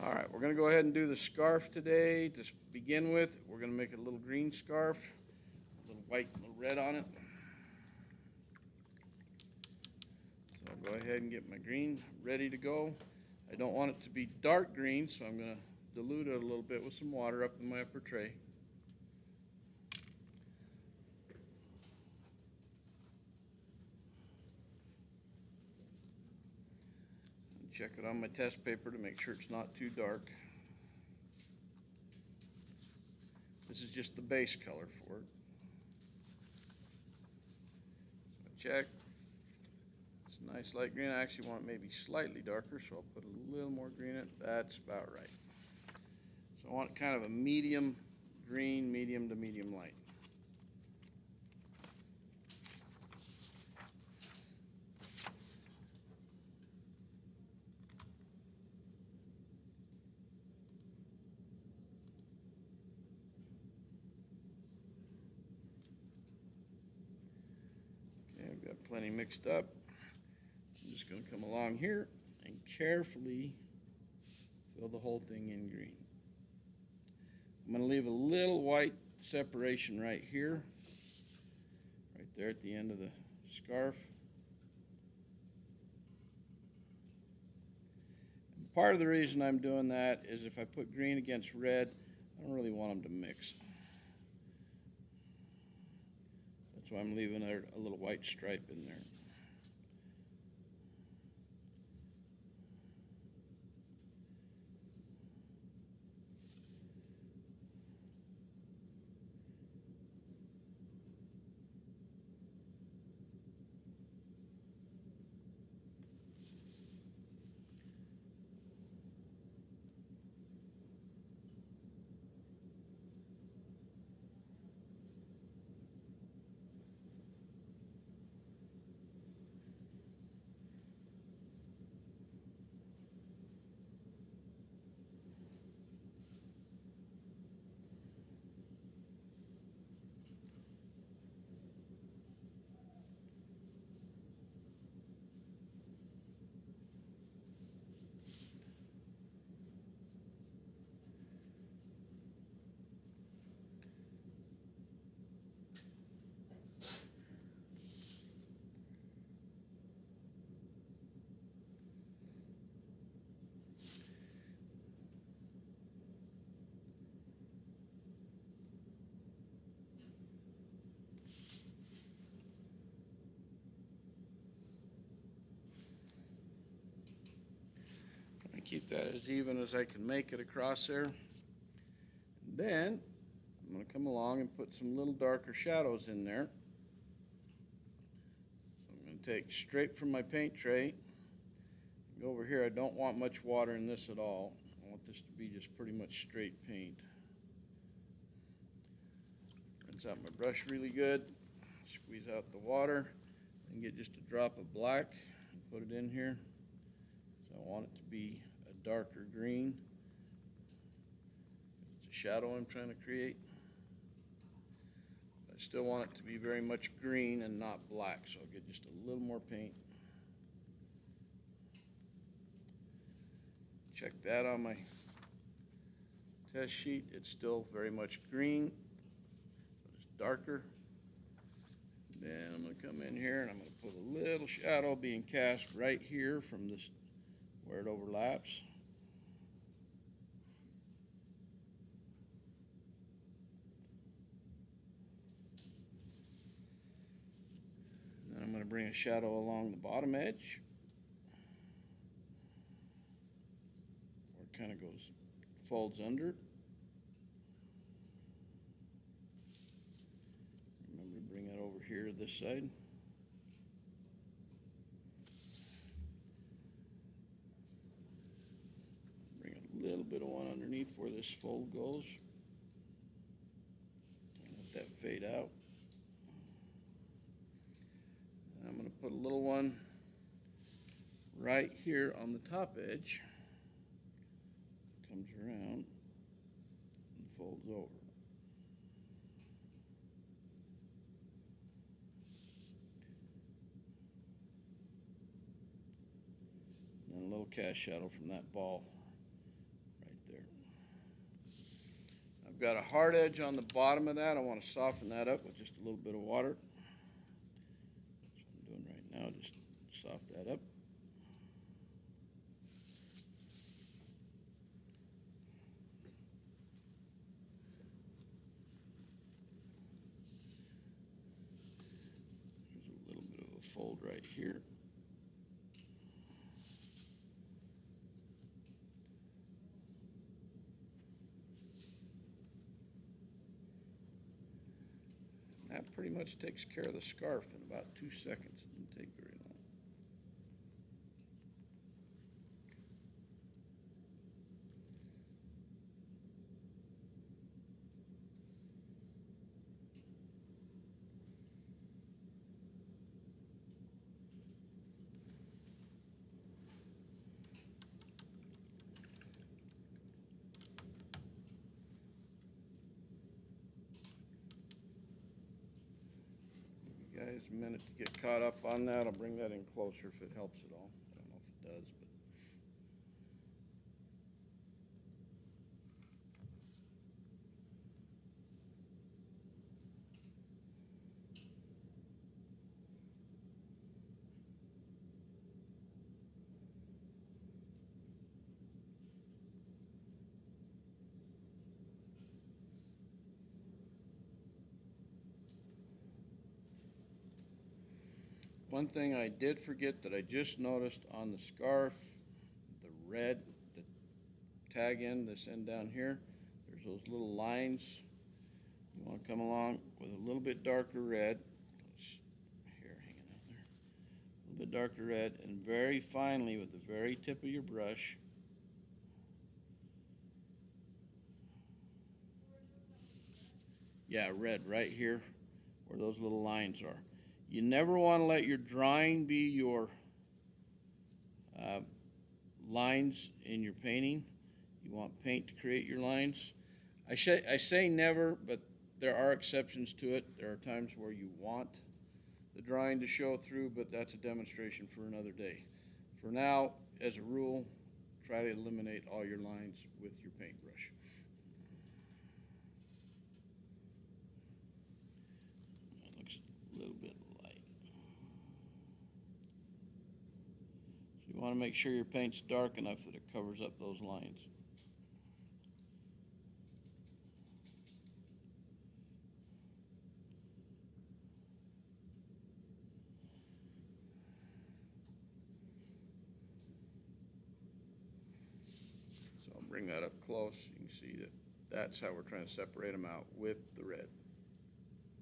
All right, we're going to go ahead and do the scarf today. To begin with, we're going to make a little green scarf, a little white, a little red on it. So I'll go ahead and get my green ready to go. I don't want it to be dark green, so I'm going to dilute it a little bit with some water up in my upper tray. Check it on my test paper to make sure it's not too dark. This is just the base color for it. So check. It's a nice light green. I actually want it maybe slightly darker, so I'll put a little more green in it. That's about right. So I want kind of a medium green, medium to medium light. Okay, I've got plenty mixed up. I'm just going to come along here and carefully fill the whole thing in green. I'm going to leave a little white separation right here, right there at the end of the scarf. And part of the reason I'm doing that is if I put green against red, I don't really want them to mix. That's why I'm leaving a little white stripe in there. I keep that as even as I can make it across there. And then I'm going to come along and put some little darker shadows in there. So I'm going to take straight from my paint tray. Go over here. I don't want much water in this at all. I want this to be just pretty much straight paint. Rinse out my brush really good. Squeeze out the water. And get just a drop of black and put it in here. So I want it to be a darker green. It's a shadow I'm trying to create. I still want it to be very much green and not black, so I'll get just a little more paint. Check that on my test sheet. It's still very much green, but it's darker. Then I'm going to come in here and I'm going to put a little shadow being cast right here from this where it overlaps. Then I'm going to bring a shadow along the bottom edge, where it kind of goes, folds under. Remember to bring that over here to this side. Bring a little bit of one underneath where this fold goes. Let that fade out. And I'm going to put a little one right here on the top edge. Comes around and folds over. And a little cast shadow from that ball I've got a hard edge on the bottom of that. I want to soften that up with just a little bit of water. That's what I'm doing right now, just soften that up. There's a little bit of a fold right here. That pretty much takes care of the scarf in about 2 seconds. It didn't take very long. Guys, a minute to get caught up on that. I'll bring that in closer if it helps at all. I don't know if it does, but one thing I did forget that I just noticed on the scarf, the red, the tag end, this end down here, there's those little lines. You want to come along with a little bit darker red. Hair hanging out there. A little bit darker red, and very finely with the very tip of your brush. Yeah, red right here where those little lines are. You never want to let your drawing be your lines in your painting. You want paint to create your lines. I say never, but there are exceptions to it. There are times where you want the drawing to show through, but that's a demonstration for another day. For now, as a rule, try to eliminate all your lines with your paintbrush. That looks a little bit light. So you want to make sure your paint's dark enough that it covers up those lines. So I'll bring that up close. You can see that that's how we're trying to separate them out with the red.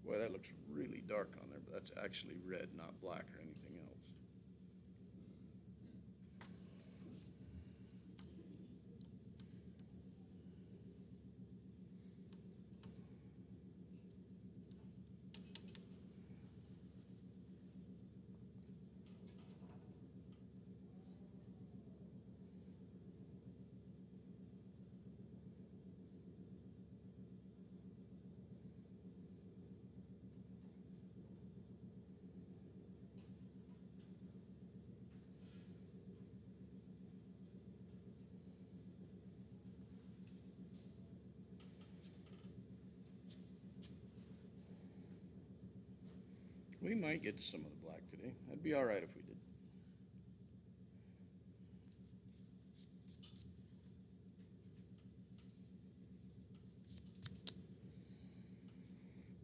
Boy, that looks really dark on there, but that's actually red, not black or anything else. We might get to some of the black today. That'd be all right if we did.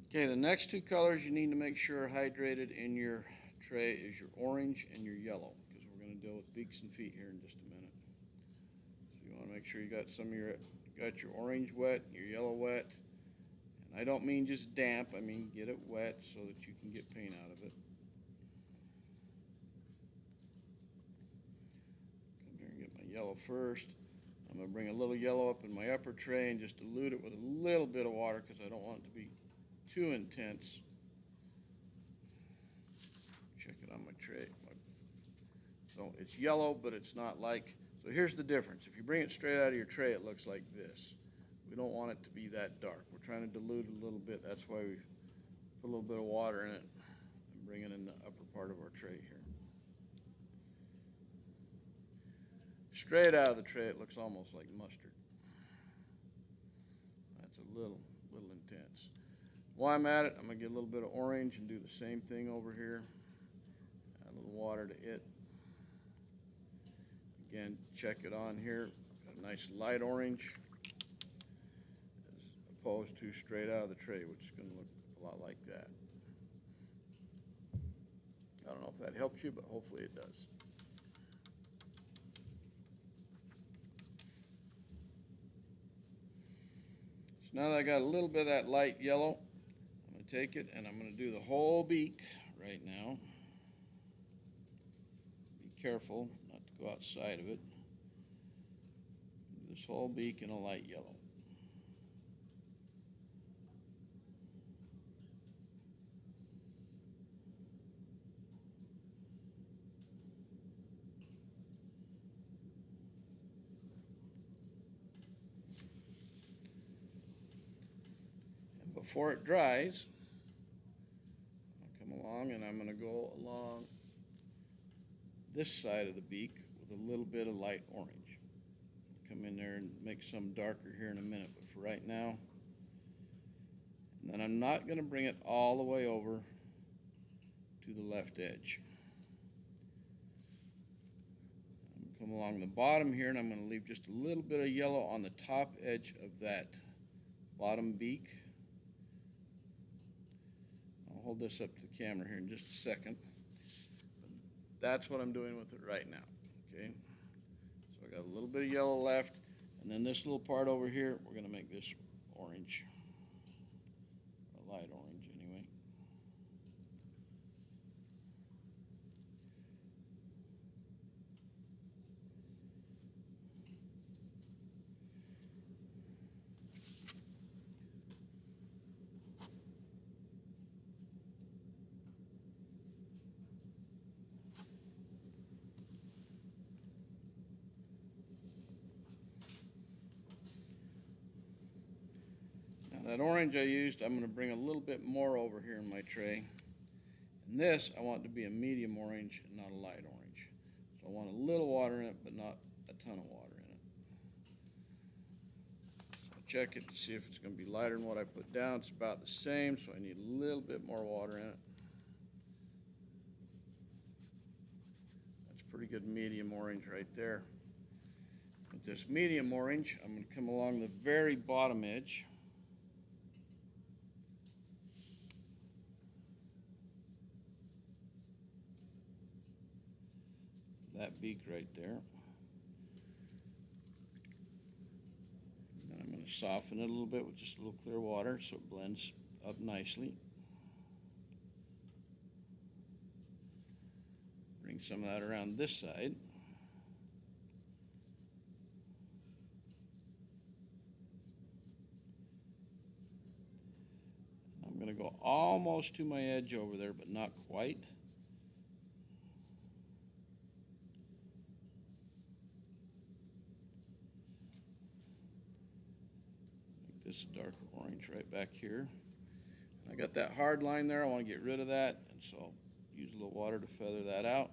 Okay, the next two colors you need to make sure are hydrated in your tray is your orange and your yellow, because we're going to deal with beaks and feet here in just a minute. So you want to make sure you got your orange wet, your yellow wet. And I don't mean just damp, I mean get it wet so that you can get paint out of it. Come here and get my yellow first. I'm going to bring a little yellow up in my upper tray and just dilute it with a little bit of water because I don't want it to be too intense. Check it on my tray. So it's yellow, but it's not like, so here's the difference. If you bring it straight out of your tray, it looks like this. We don't want it to be that dark. We're trying to dilute it a little bit. That's why we put a little bit of water in it and bring it in the upper part of our tray here. Straight out of the tray, it looks almost like mustard. That's That's a little intense. While I'm at it, I'm going to get a little bit of orange and do the same thing over here. Add a little water to it. Again, check it on here. Got a nice light orange as opposed to straight out of the tray, which is going to look a lot like that. I don't know if that helps you, but hopefully it does. So now that I got a little bit of that light yellow, I'm going to take it and I'm going to do the whole beak right now. Be careful not to go outside of it. Do this whole beak in a light yellow. Before it dries, I'll come along and I'm going to go along this side of the beak with a little bit of light orange. Come in there and make some darker here in a minute, but for right now, and then I'm not going to bring it all the way over to the left edge. I'm going to come along the bottom here and I'm going to leave just a little bit of yellow on the top edge of that bottom beak. I'll hold this up to the camera here in just a second. That's what I'm doing with it right now. Okay, so I got a little bit of yellow left, and then this little part over here, we're going to make this orange, a light orange anyway. That orange I used, I'm going to bring a little bit more over here in my tray. And this, I want to be a medium orange and not a light orange. So I want a little water in it, but not a ton of water in it. So I check it to see if it's going to be lighter than what I put down. It's about the same, so I need a little bit more water in it. That's pretty good medium orange right there. With this medium orange, I'm going to come along the very bottom edge. That beak right there. And then I'm going to soften it a little bit with just a little clear water so it blends up nicely. Bring some of that around this side. I'm going to go almost to my edge over there, but not quite. Make this a darker orange right back here. I got that hard line there. I want to get rid of that, and so I'll use a little water to feather that out.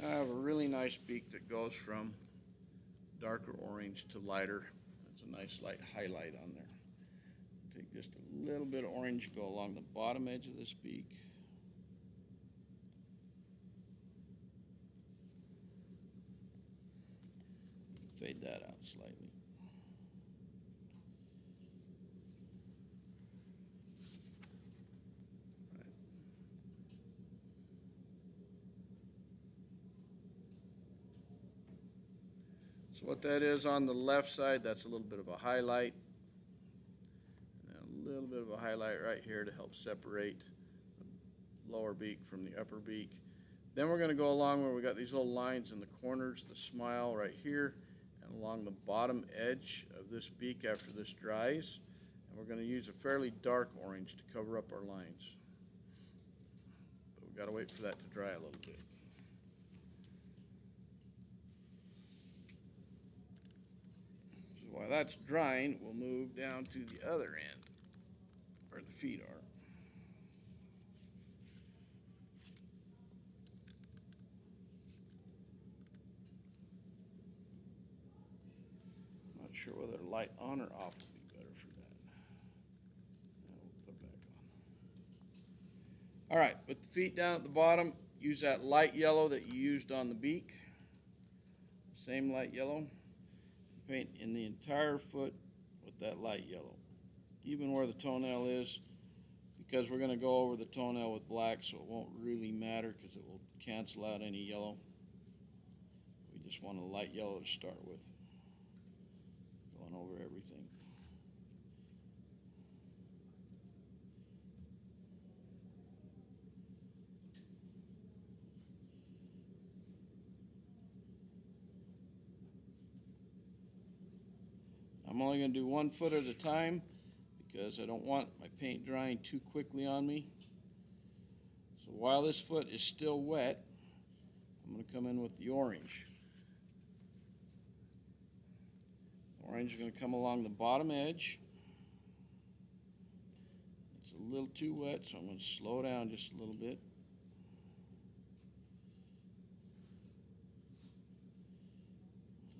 I have a really nice beak that goes from darker orange to lighter. That's a nice light highlight on there. Take just a little bit of orange, go along the bottom edge of this beak. Fade that out slightly. So what that is on the left side, that's a little bit of a highlight. And a little bit of a highlight right here to help separate the lower beak from the upper beak. Then we're going to go along where we got these little lines in the corners, the smile right here, and along the bottom edge of this beak after this dries. And we're going to use a fairly dark orange to cover up our lines. But we've got to wait for that to dry a little bit. While that's drying, we'll move down to the other end, where the feet are. sure whether light on or off would be better for that. And we'll put it back on. All right, with the feet down at the bottom, use that light yellow that you used on the beak. Same light yellow. Paint in the entire foot with that light yellow, even where the toenail is, because we're going to go over the toenail with black, so it won't really matter because it will cancel out any yellow. We just want a light yellow to start with, going over everything. I'm only going to do 1 foot at a time because I don't want my paint drying too quickly on me. So while this foot is still wet, I'm going to come in with the orange. Orange is going to come along the bottom edge. It's a little too wet, so I'm going to slow down just a little bit.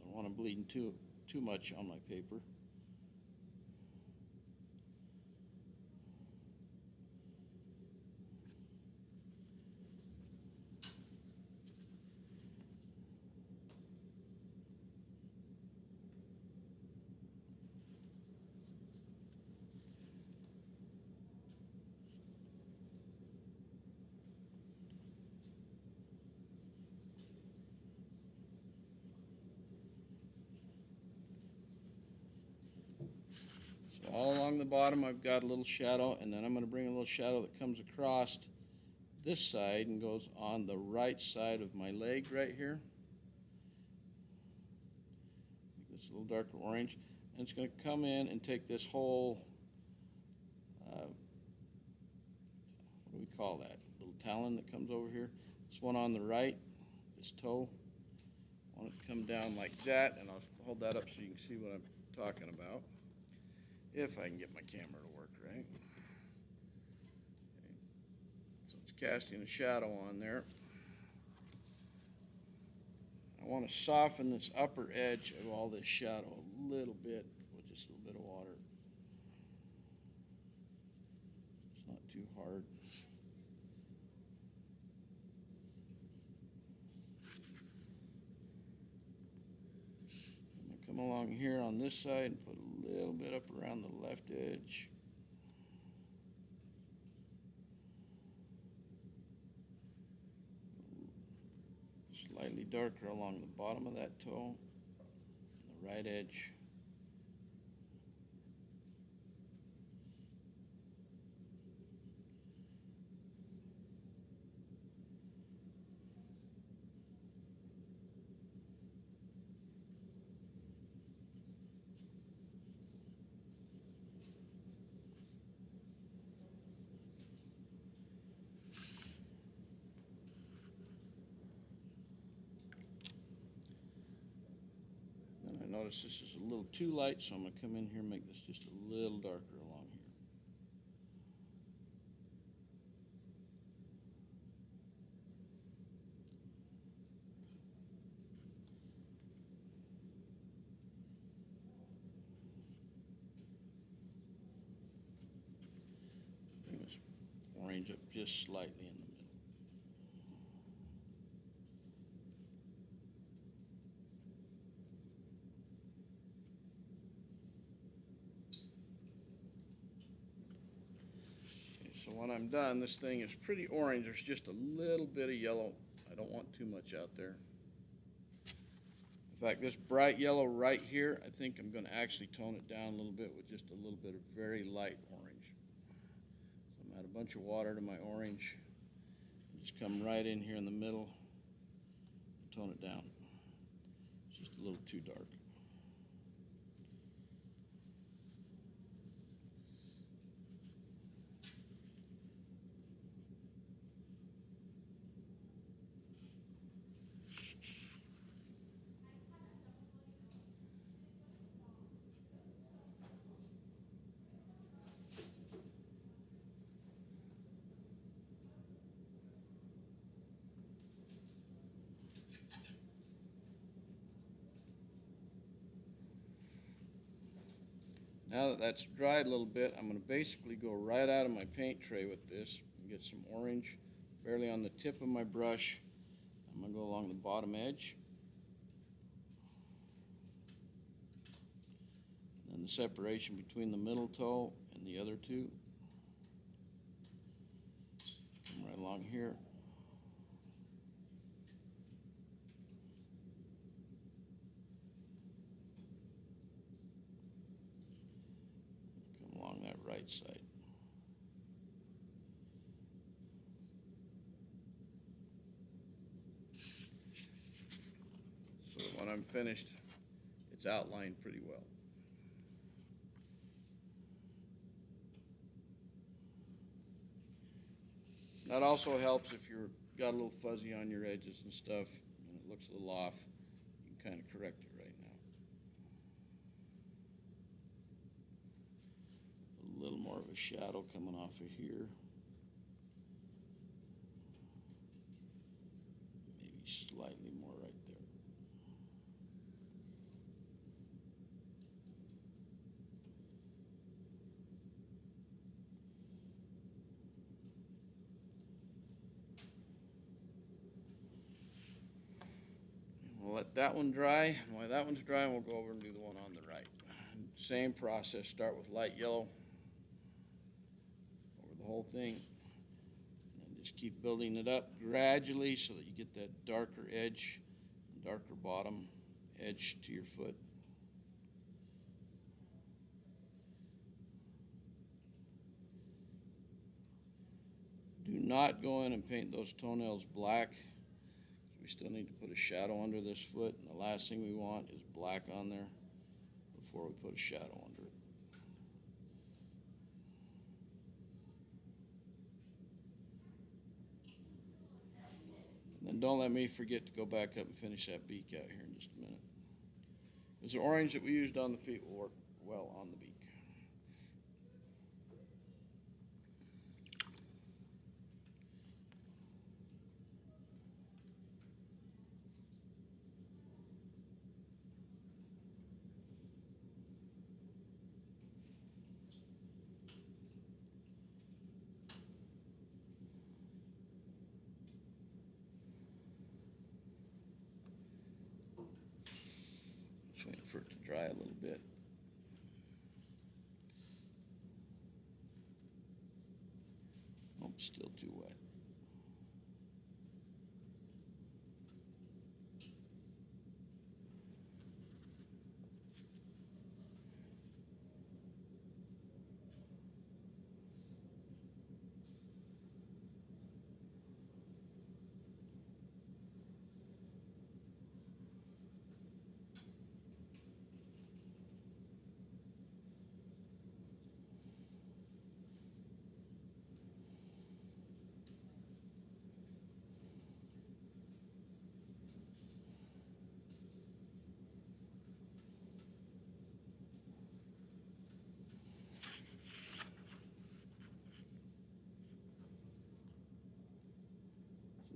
I don't want to bleed too much on my paper. So all along the bottom I've got a little shadow, and then I'm going to bring a little shadow that comes across this side and goes on the right side of my leg right here. Make this a little darker orange, and it's going to come in and take this whole, what do we call that? Little talon that comes over here. This one on the right, this toe. I want it to come down like that, and I'll hold that up so you can see what I'm talking about. If I can get my camera to work right. Okay. So it's casting a shadow on there. I want to soften this upper edge of all this shadow a little bit with just a little bit of water. It's not too hard. I'm going to come along here on this side and put a little bit up around the left edge. Slightly darker along the bottom of that toe, the right edge. Notice this is a little too light, so I'm going to come in here and make this just a little darker along here. Bring this orange up just slightly in the middle. So when I'm done, this thing is pretty orange. There's just a little bit of yellow. I don't want too much out there. In fact, this bright yellow right here, I think I'm going to actually tone it down a little bit with just a little bit of very light orange. So I'm going to add a bunch of water to my orange. Just come right in here in the middle and tone it down. It's just a little too dark. Now that that's dried a little bit, I'm going to basically go right out of my paint tray with this and get some orange barely on the tip of my brush. I'm going to go along the bottom edge. And the separation between the middle toe and the other two. Come right along here. Come along that right side. So when I'm finished, it's outlined pretty well. That also helps if you're got a little fuzzy on your edges and stuff, and it looks a little off. You can kind of correct it right now. A little more of a shadow coming off of here. Maybe slightly more right there. We'll let that one dry. And while that one's dry, we'll go over and do the one on the right. Same process. Start with light yellow over the whole thing. And just keep building it up gradually so that you get that darker edge, darker bottom edge to your foot. Do not go in and paint those toenails black. We still need to put a shadow under this foot, and the last thing we want is black on there before we put a shadow under it. And then don't let me forget to go back up and finish that beak out here in just a minute. Because the orange that we used on the feet will work well on the beak. Just waiting for it to dry a little bit. Oh, still too wet.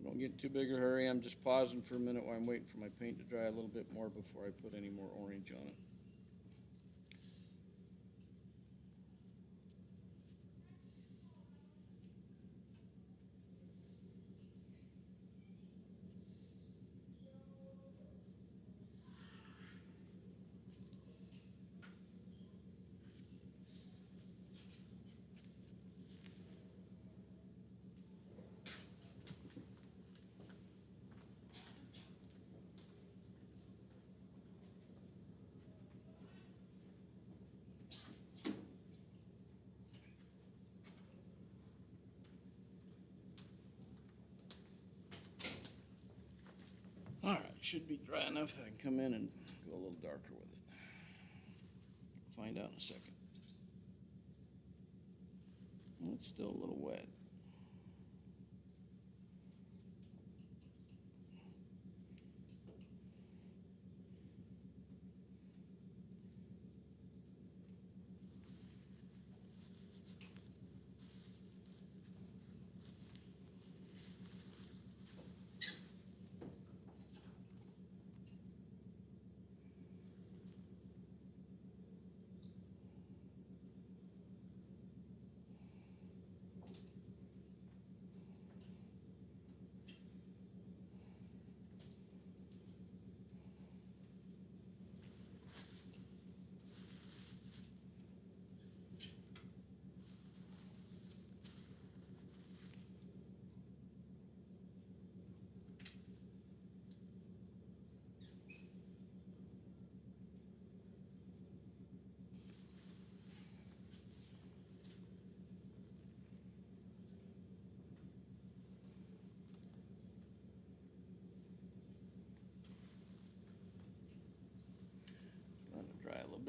Don't get in too big a hurry. I'm just pausing for a minute while I'm waiting for my paint to dry a little bit more before I put any more orange on it. All right, should be dry enough that I can come in and go a little darker with it. Find out in a second. It's still a little wet.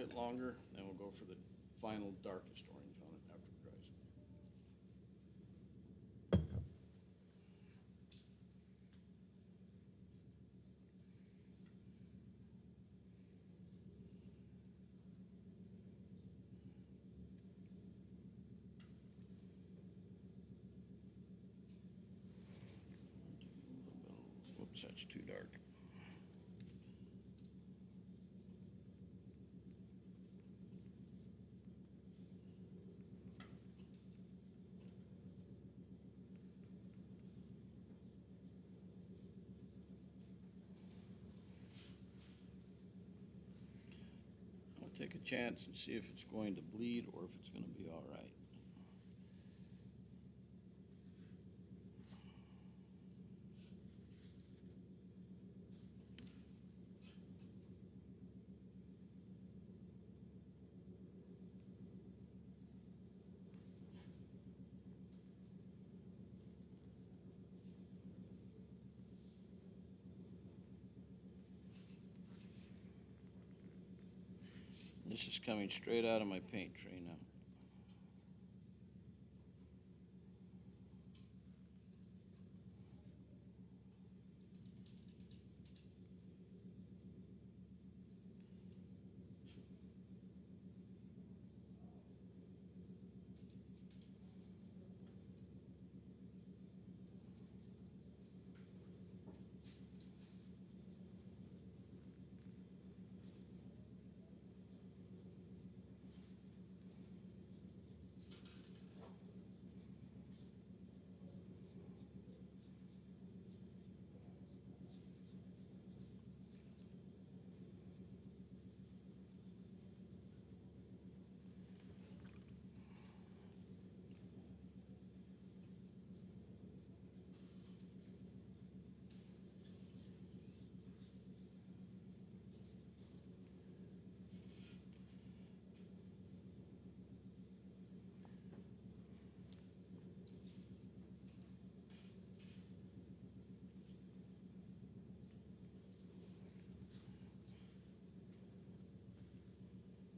bit longer, then we'll go for the final darkest orange on it after it dries. Whoops, that's too dark. I'll take a chance and see if it's going to bleed or if it's going to be all right. This is coming straight out of my paint tray now.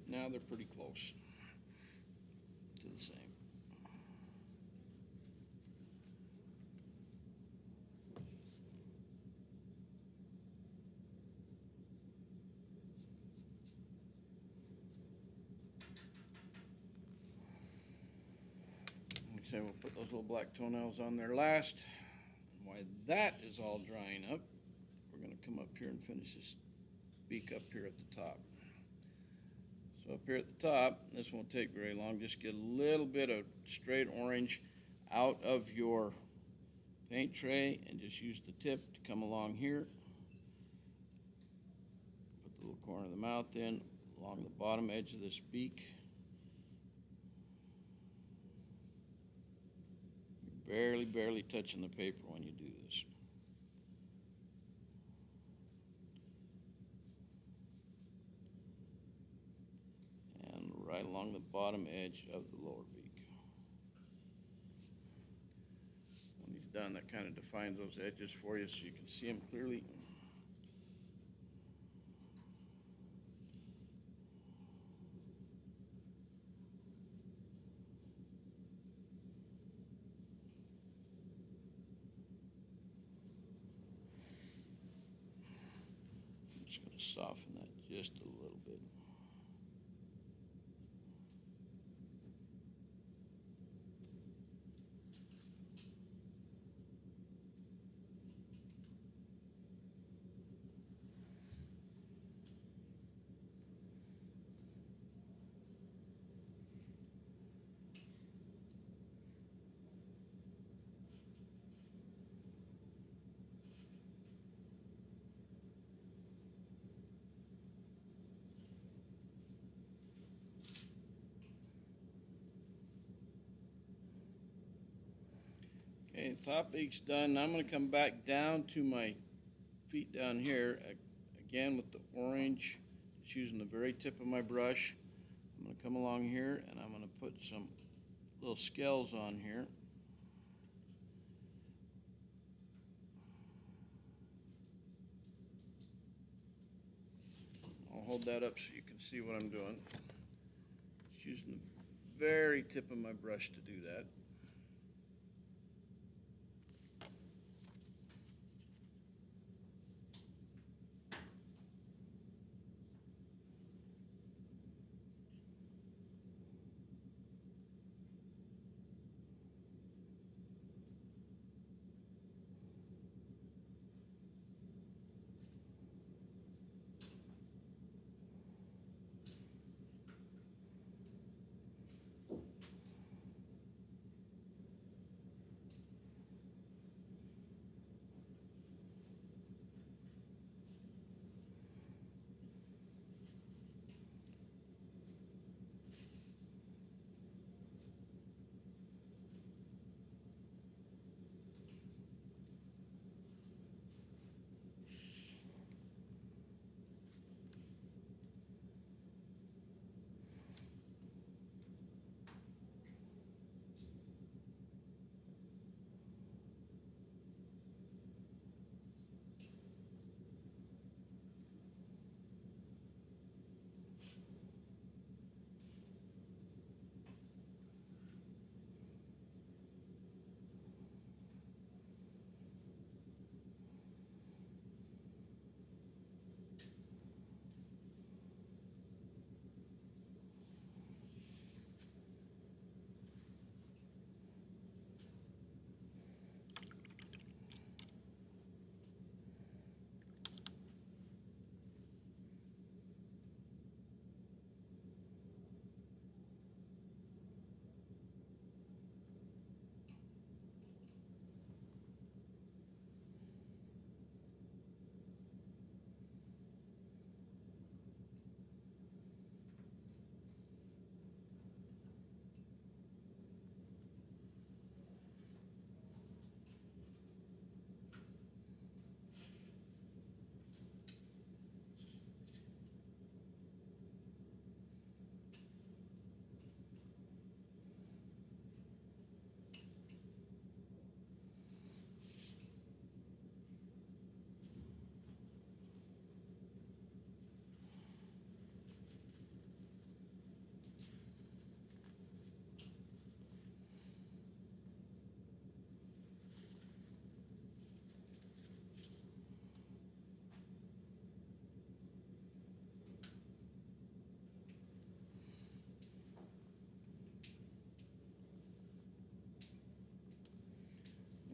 Now they're pretty close to the same. Like I said, we'll put those little black toenails on there last. And while that is all drying up, we're going to come up here and finish this beak up here at the top. So up here at the top, this won't take very long. Just get a little bit of straight orange out of your paint tray and just use the tip to come along here. Put the little corner of the mouth in along the bottom edge of this beak. You're barely touching the paper when you do this. And right along the bottom edge of the lower beak. When he's done, that kind of defines those edges for you so you can see them clearly. I'm just going to soften that just a little bit. Okay, top beak's done. Now I'm going to come back down to my feet down here, again with the orange, just using the very tip of my brush. I'm going to come along here and I'm going to put some little scales on here. I'll hold that up so you can see what I'm doing. Just using the very tip of my brush to do that.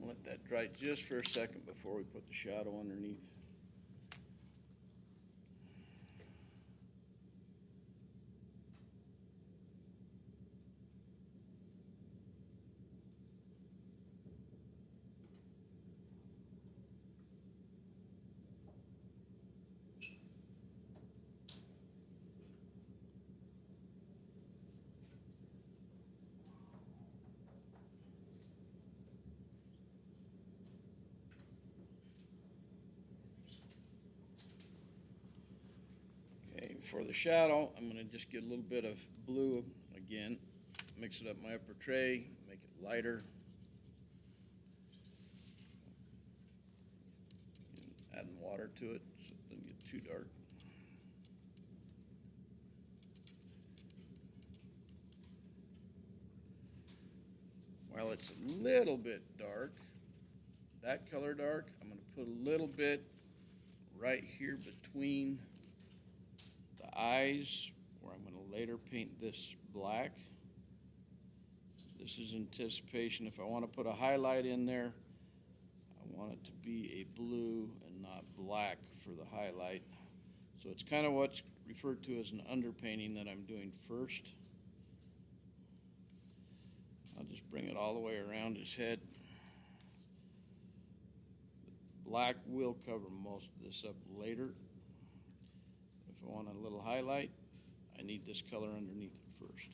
Let that dry just for a second before we put the shadow underneath. Okay, for the shadow, I'm going to just get a little bit of blue again, mix it up in my upper tray, make it lighter. And adding water to it so it doesn't get too dark. While it's a little bit dark, that color dark, I'm going to put a little bit right here between the eyes where I'm going to later paint this black. This is anticipation. If I want to put a highlight in there, I want it to be a blue and not black for the highlight. So it's kind of what's referred to as an underpainting that I'm doing first. I'll just bring it all the way around his head. Black will cover most of this up later. If I want a little highlight, I need this color underneath it first.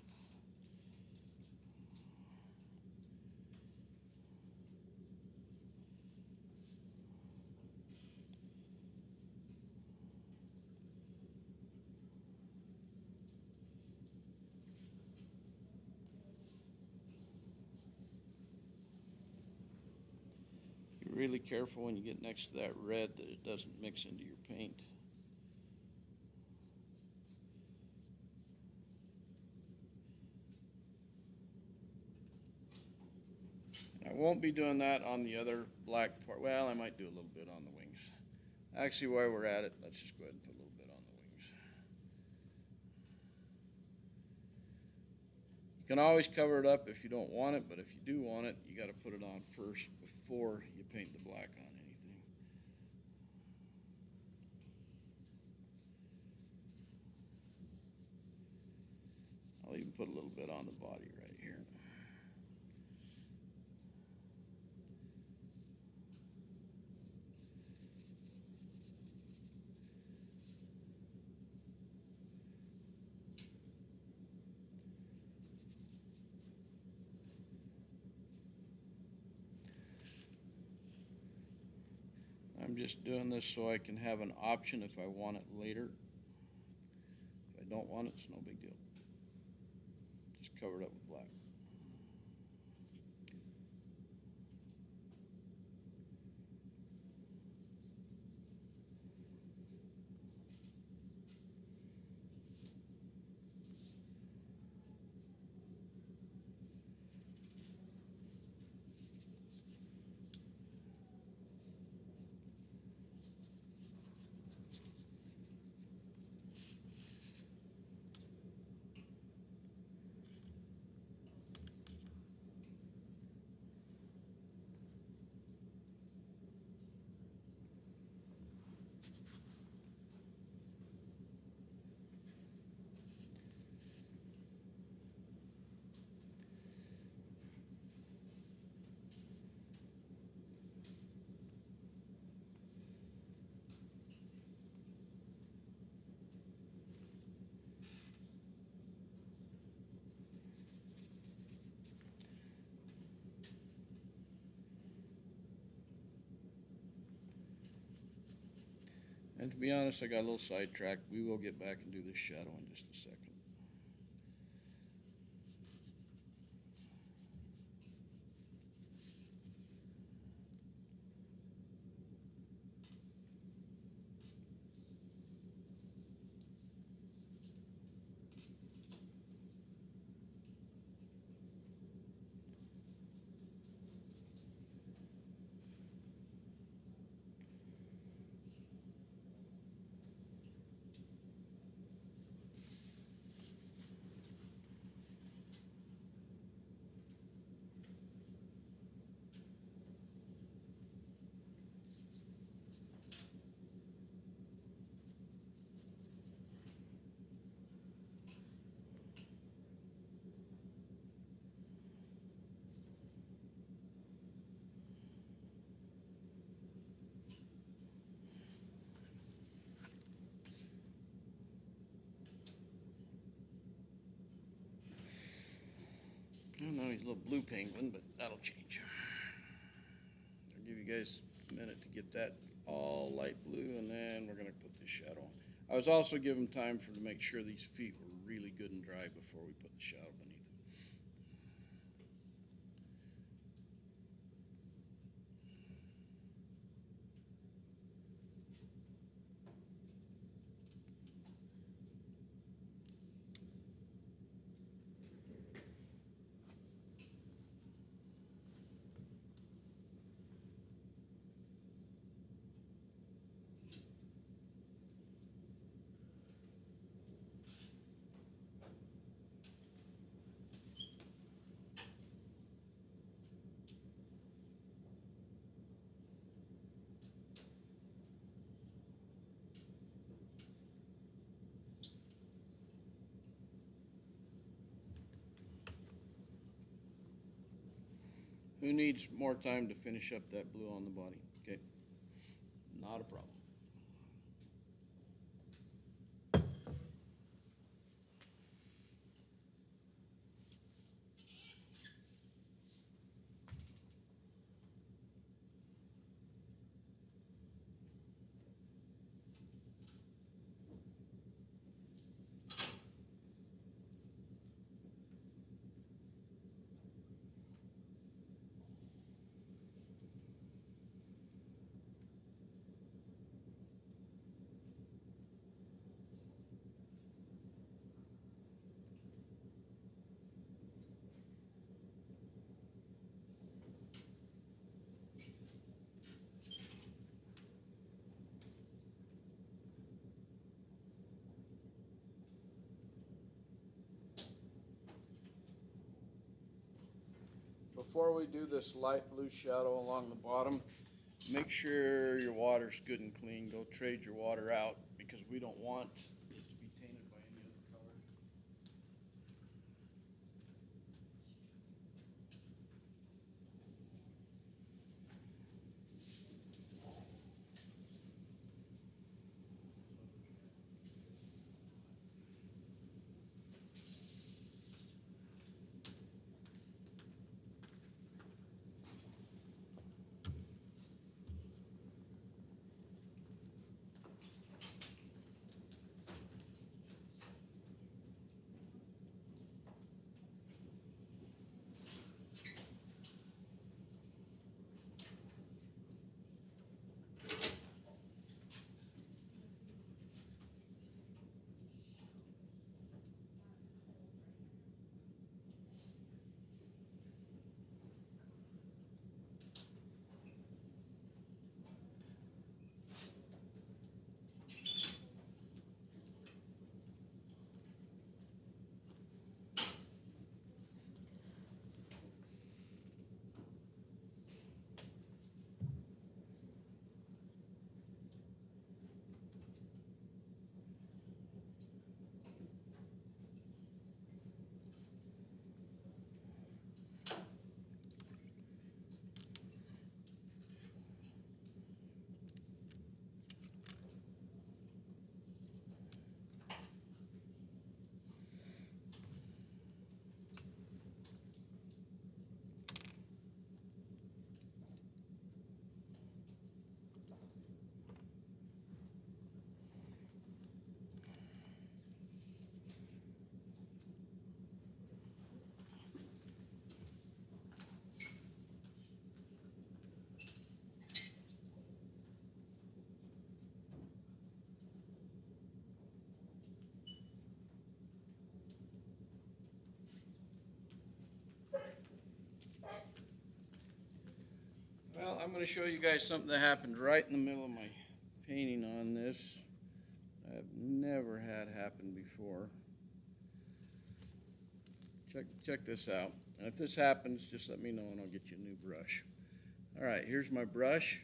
Be really careful when you get next to that red that it doesn't mix into your paint. won't be doing that on the other black part. Well, I might do a little bit on the wings. Actually, while we're at it, let's just go ahead and put a little bit on the wings. You can always cover it up if you don't want it, but if you do want it, you got to put it on first before you paint the black on anything. I'll even put a little bit on the body right here. I'm just doing this so I can have an option if I want it later. If I don't want it, it's no big deal. Just cover it up with black. And to be honest, I got a little sidetracked. We will get back and do this shadow in just a second. I don't know, he's a little blue penguin, but that'll change. I'll give you guys a minute to get that all light blue, and then we're going to put this shadow on. I was also giving time to make sure these feet were really good and dry before we put the shadow beneath them. Who needs more time to finish up that blue on the body? Okay, not a problem. before we do this light blue shadow along the bottom, make sure your water's good and clean. Go trade your water out because we don't want it to be tainted by any other color. Well, I'm going to show you guys something that happened right in the middle of my painting on this. I've never had happen before. Check this out. And if this happens, just let me know and I'll get you a new brush. Alright, here's my brush.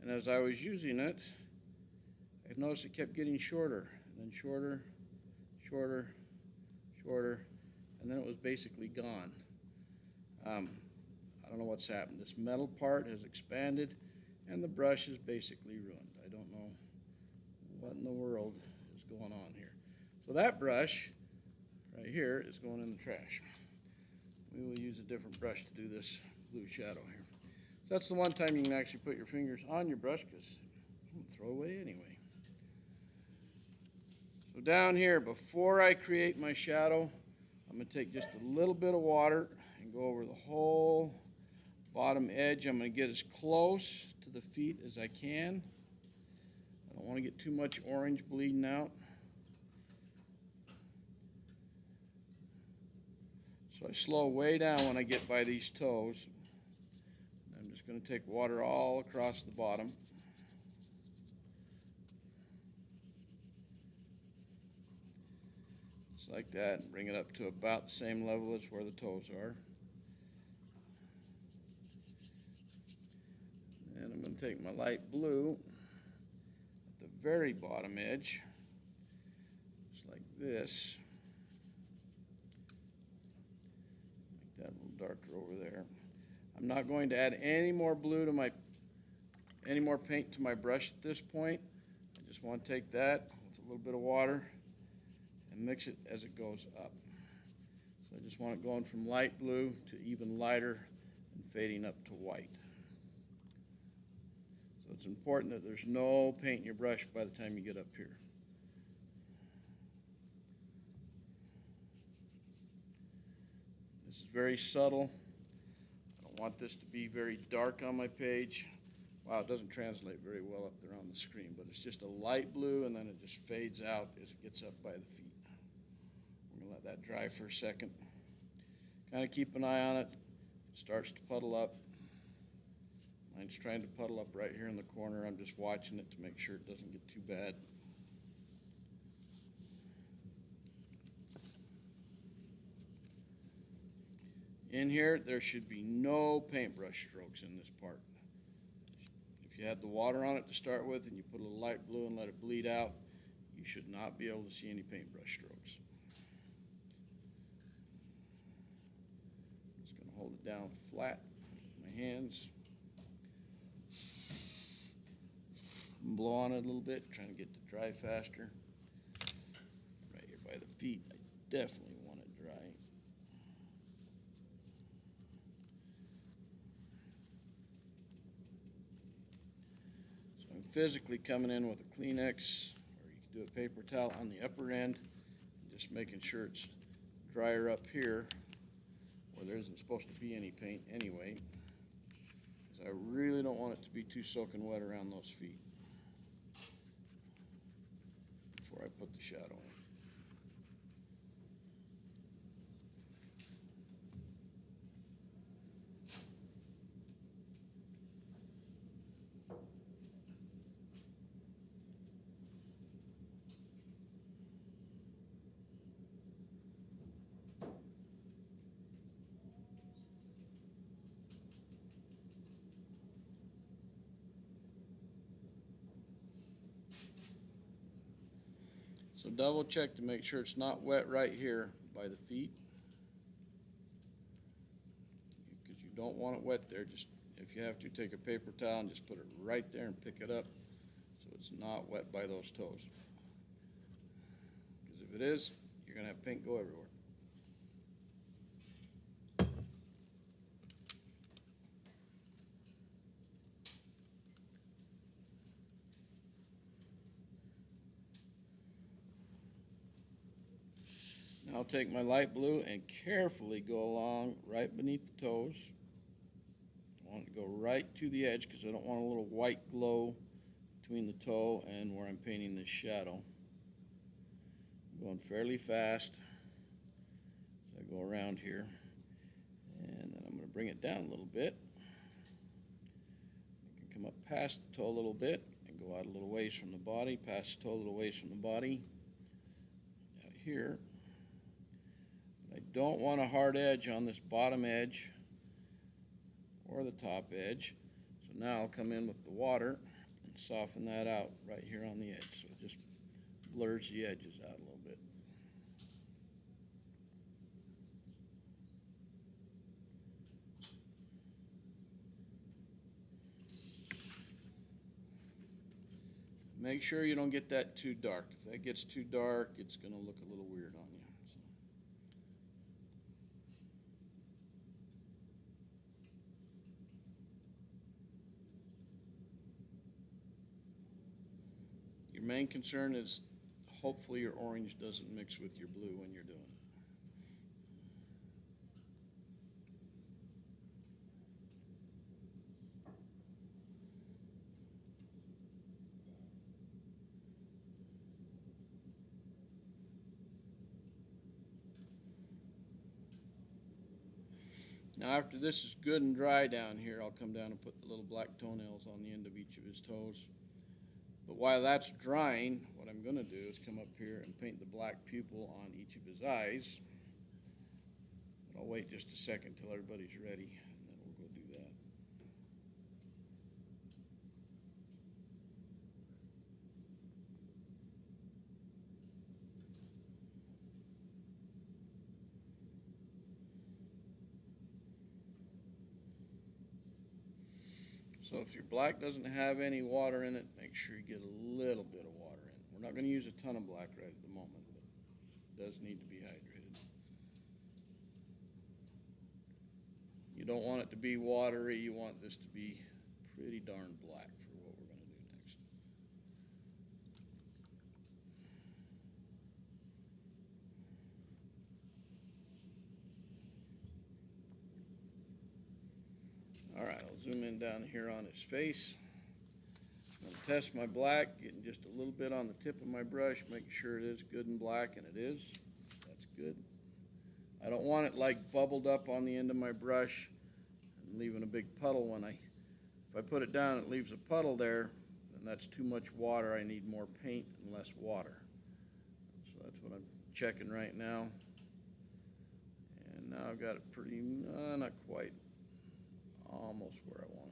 And as I was using it, I noticed it kept getting shorter. And then shorter, shorter, shorter. And then it was basically gone. I don't know what's happened. This metal part has expanded and the brush is basically ruined. I don't know what in the world is going on here. So that brush right here is going in the trash. We will use a different brush to do this blue shadow here. So that's the one time you can actually put your fingers on your brush because I'm going to throw away anyway. So down here, before I create my shadow, I'm going to take just a little bit of water and go over the whole bottom edge. I'm going to get as close to the feet as I can. I don't want to get too much orange bleeding out. So I slow way down when I get by these toes. I'm just going to take water all across the bottom. Just like that, and bring it up to about the same level as where the toes are. And I'm going to take my light blue at the very bottom edge, just like this. Make that a little darker over there. I'm not going to add any more blue to any more paint to my brush at this point. I just want to take that with a little bit of water and mix it as it goes up. So I just want it going from light blue to even lighter and fading up to white. So it's important that there's no paint in your brush by the time you get up here. This is very subtle. I don't want this to be very dark on my page. Wow, it doesn't translate very well up there on the screen, but it's just a light blue and then it just fades out as it gets up by the feet. I'm going to let that dry for a second. Kind of keep an eye on it. It starts to puddle up. Mine's trying to puddle up right here in the corner. I'm just watching it to make sure it doesn't get too bad. In here, there should be no paintbrush strokes in this part. If you had the water on it to start with and you put a little light blue and let it bleed out, you should not be able to see any paintbrush strokes. Just going to hold it down flat with my hands. Blow on it a little bit, trying to get it to dry faster. Right here by the feet, I definitely want it dry. So I'm physically coming in with a Kleenex, or you can do a paper towel on the upper end, and just making sure it's drier up here where there isn't supposed to be any paint anyway, because I really don't want it to be too soaking wet around those feet before I put the shadow in. So double check to make sure it's not wet right here by the feet, because you don't want it wet there. Just, if you have to, take a paper towel and just put it right there and pick it up so it's not wet by those toes. Because if it is, you're going to have paint go everywhere. Now I'll take my light blue and carefully go along right beneath the toes. I want it to go right to the edge because I don't want a little white glow between the toe and where I'm painting this shadow. I'm going fairly fast as I go around here. And then I'm going to bring it down a little bit. I can come up past the toe a little bit and go out a little ways from the body, past the toe a little ways from the body. Out here. I don't want a hard edge on this bottom edge or the top edge. So now I'll come in with the water and soften that out right here on the edge. So it just blurs the edges out a little bit. Make sure you don't get that too dark. If that gets too dark, it's going to look a little weird on you. Your main concern is hopefully your orange doesn't mix with your blue when you're doing it. Now after this is good and dry down here, I'll come down and put the little black toenails on the end of each of his toes. But while that's drying, what I'm going to do is come up here and paint the black pupil on each of his eyes. But I'll wait just a second till everybody's ready, and then we'll go do that. So if your black doesn't have any water in it, make sure you get a little bit of water in it. We're not going to use a ton of black right at the moment, but it does need to be hydrated. You don't want it to be watery. You want this to be pretty darn black for what we're going to do next. All right, I'll zoom in down here on his face. I'm going to test my black, getting just a little bit on the tip of my brush, making sure it is good and black, and it is. That's good. I don't want it like bubbled up on the end of my brush and leaving a big puddle when if I put it down it leaves a puddle there, then that's too much water. I need more paint and less water. So that's what I'm checking right now. And And now I've got it pretty, not quite, almost where I want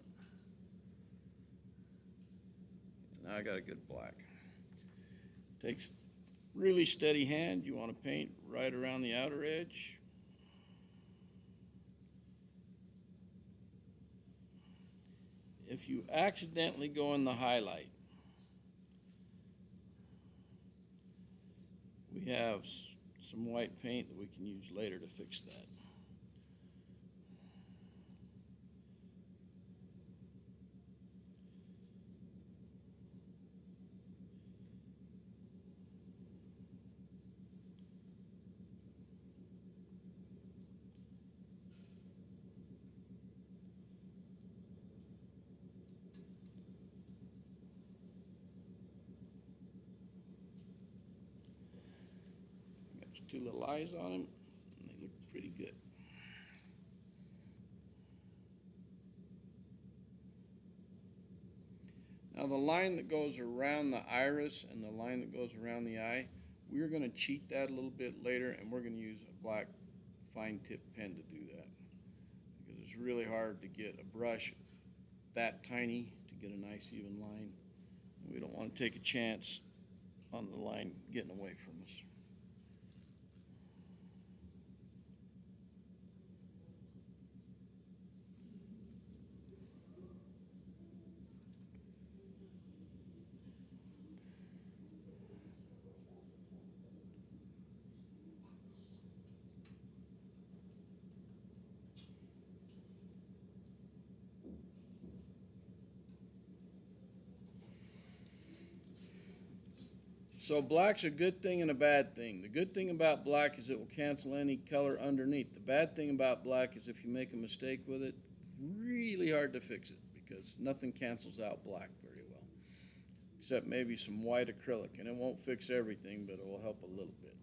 it. Now I got a good black. Takes really steady hand. You want to paint right around the outer edge. If you accidentally go in the highlight, we have some white paint that we can use later to fix that. Got two little eyes on him, and they look pretty good. Now the line that goes around the iris and the line that goes around the eye, we're going to cheat that a little bit later, and we're going to use a black fine tip pen to do that, because it's really hard to get a brush that tiny to get a nice even line. We don't want to take a chance on the line getting away from us. So black's a good thing and a bad thing. The good thing about black is it will cancel any color underneath. The bad thing about black is if you make a mistake with it, really hard to fix it, because nothing cancels out black very well, except maybe some white acrylic, and it won't fix everything, but it will help a little bit.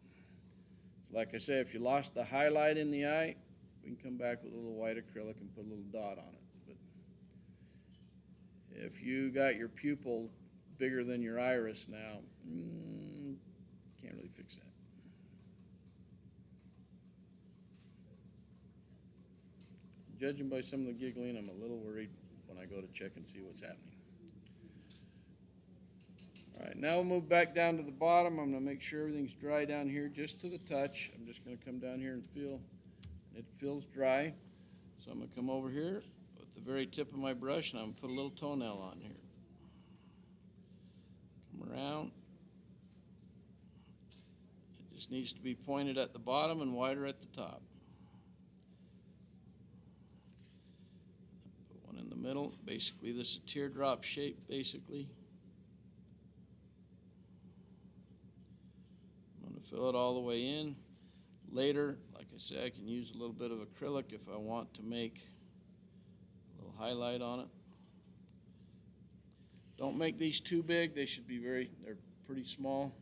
Like I say, if you lost the highlight in the eye, we can come back with a little white acrylic and put a little dot on it. But if you got your pupil bigger than your iris now, can't really fix that. Judging by some of the giggling, I'm a little worried when I go to check and see what's happening. All right, now we'll move back down to the bottom. I'm going to make sure everything's dry down here just to the touch. I'm just going to come down here and feel it feels dry. So I'm going to come over here with the very tip of my brush, and I'm going to put a little toenail on here. Come around. It just needs to be pointed at the bottom and wider at the top. Put one in the middle. Basically, this is a teardrop shape, basically. I'm going to fill it all the way in. Later, like I say, I can use a little bit of acrylic if I want to make a little highlight on it. Don't make these too big. They should be they're pretty small.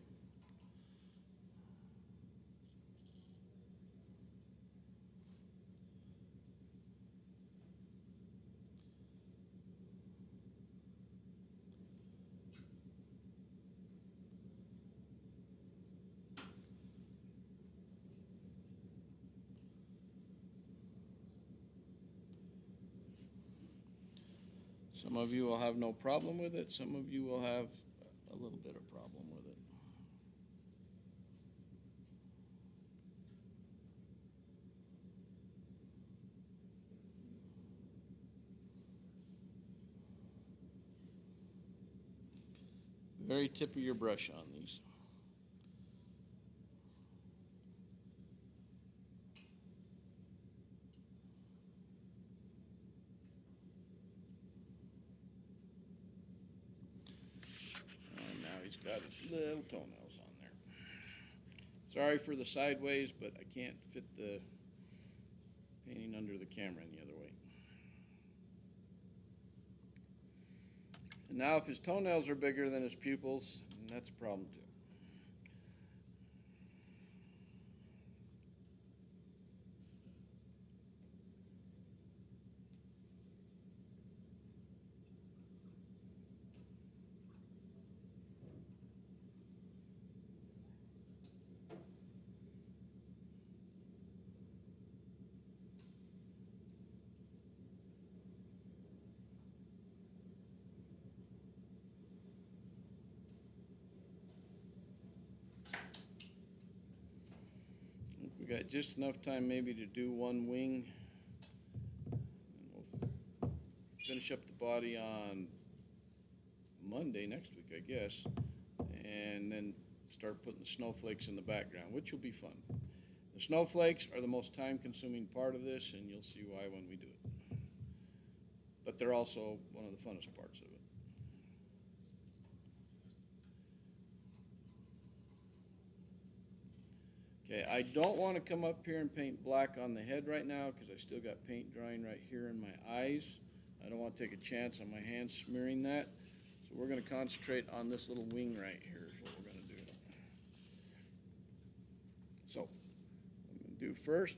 Some of you will have no problem with it. Some of you will have a little bit of problem with it. Very tip of your brush on these. And now he's got his little toenails on there. Sorry for the sideways, but I can't fit the painting under the camera any other way. And now if his toenails are bigger than his pupils, that's a problem too. We got just enough time maybe to do one wing. And we'll finish up the body on Monday next week, I guess. And then start putting the snowflakes in the background, which will be fun. The snowflakes are the most time-consuming part of this, and you'll see why when we do it. But they're also one of the funnest parts of it. Okay, I don't want to come up here and paint black on the head right now because I still got paint drying right here in my eyes. I don't want to take a chance on my hands smearing that. So we're going to concentrate on this little wing right here is what we're going to do. So, what I'm going to do first.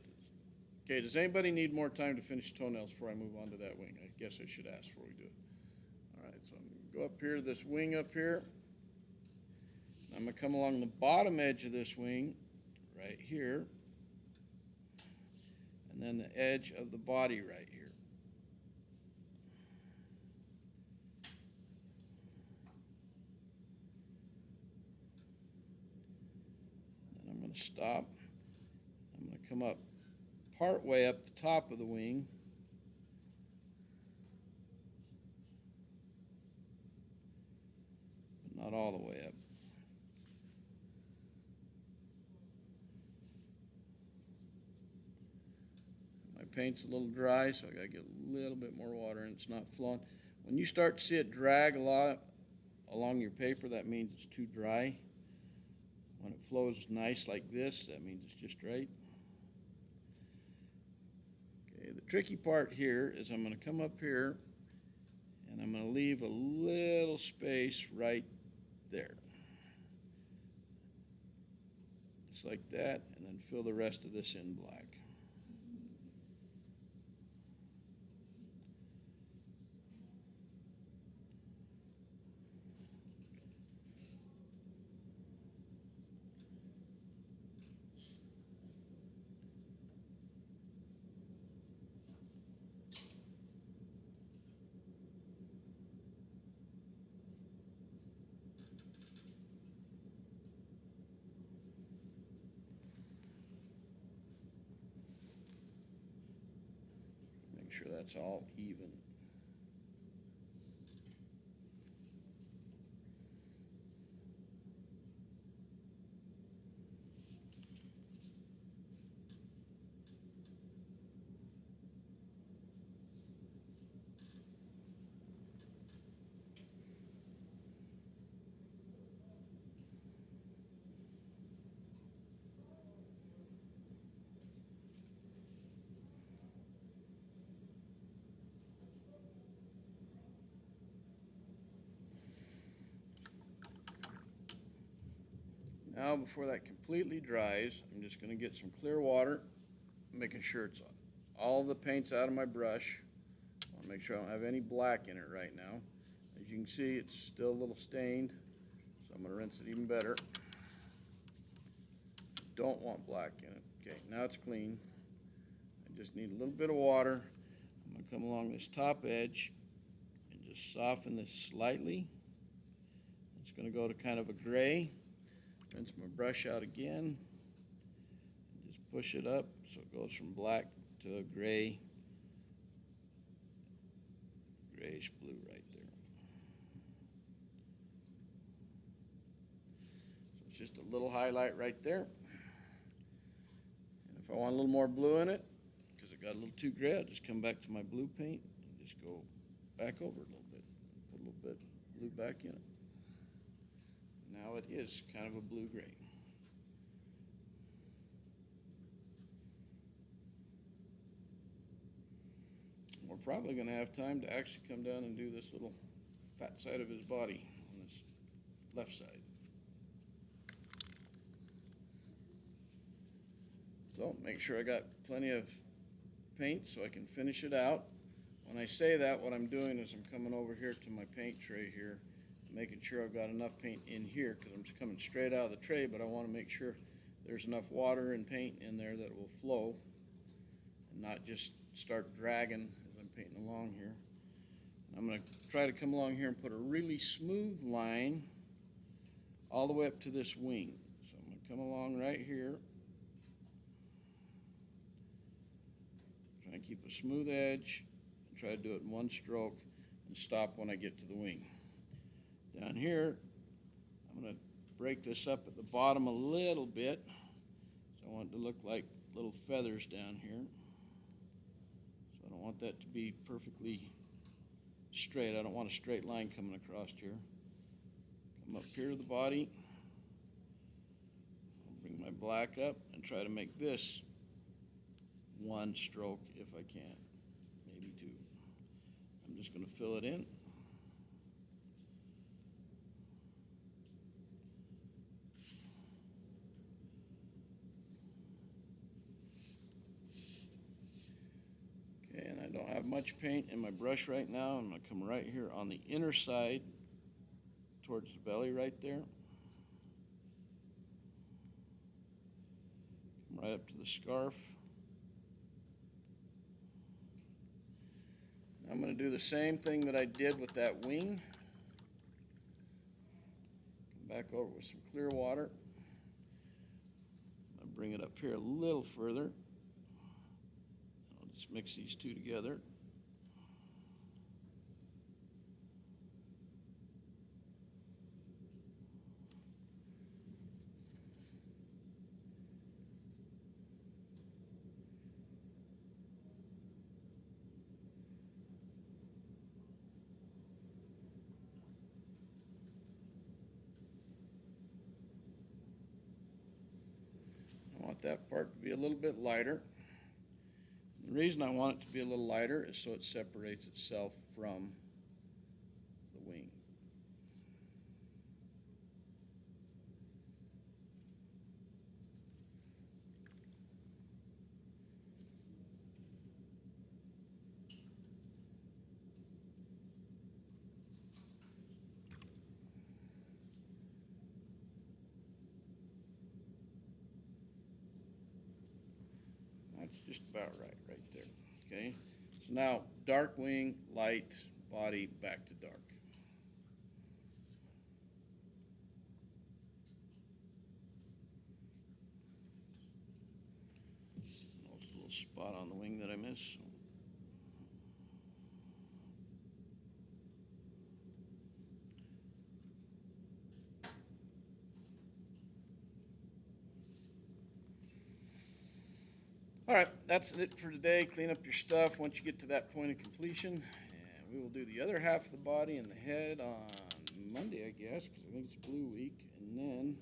Okay, does anybody need more time to finish toenails before I move on to that wing? I guess I should ask before we do it. All right, so I'm going to go up here to this wing up here. I'm going to come along the bottom edge of this wing right here, and then the edge of the body right here. Then I'm going to stop. I'm going to come up part way up the top of the wing. But not all the way up. My paint's a little dry, so I gotta get a little bit more water and it's not flowing. When you start to see it drag a lot along your paper, that means it's too dry. When it flows nice like this, that means it's just right. Okay, the tricky part here is I'm going to come up here and I'm going to leave a little space right there. Just like that, and then fill the rest of this in black. Make sure that's all even. Now, before that completely dries, I'm just going to get some clear water, making sure it's all the paint's out of my brush. I want to make sure I don't have any black in it right now. As you can see, it's still a little stained, so I'm going to rinse it even better. Don't want black in it. Okay, now it's clean. I just need a little bit of water. I'm going to come along this top edge and just soften this slightly. It's going to go to kind of a gray. Rinse my brush out again. Just push it up so it goes from black to a gray, grayish blue right there. So it's just a little highlight right there. And if I want a little more blue in it, because it got a little too gray, I'll just come back to my blue paint and just go back over it a little bit. Put a little bit of blue back in it. Now it is kind of a blue-gray. We're probably going to have time to actually come down and do this little fat side of his body on this left side. So make sure I got plenty of paint so I can finish it out. When I say that, what I'm doing is I'm coming over here to my paint tray here, making sure I've got enough paint in here because I'm just coming straight out of the tray, but I want to make sure there's enough water and paint in there that it will flow and not just start dragging as I'm painting along here. I'm going to try to come along here and put a really smooth line all the way up to this wing. So I'm going to come along right here. keep a smooth edge, and try to do it in one stroke, and stop when I get to the wing. Down here, I'm going to break this up at the bottom a little bit. So I want it to look like little feathers down here. So I don't want that to be perfectly straight. I don't want a straight line coming across here. Come up here to the body. I'll bring my black up and try to make this one stroke if I can, maybe two. I'm just going to fill it in. Okay, and I don't have much paint in my brush right now. I'm going to come right here on the inner side towards the belly right there. Come right up to the scarf. I'm going to do the same thing that I did with that wing. Come back over with some clear water. I'll bring it up here a little further. I'll just mix these two together. I want that part to be a little bit lighter. The reason I want it to be a little lighter is so it separates itself from the wing. That's just about right there. Okay, so now dark wing, light body, back to dark. There's a little spot on the wing that I missed. All right, that's it for today. Clean up your stuff once you get to that point of completion. And we will do the other half of the body and the head on Monday, I guess, because I think it's Blue Week. And then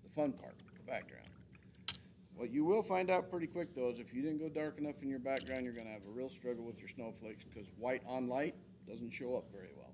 the fun part, the background. What you will find out pretty quick, though, is if you didn't go dark enough in your background, you're going to have a real struggle with your snowflakes because white on light doesn't show up very well.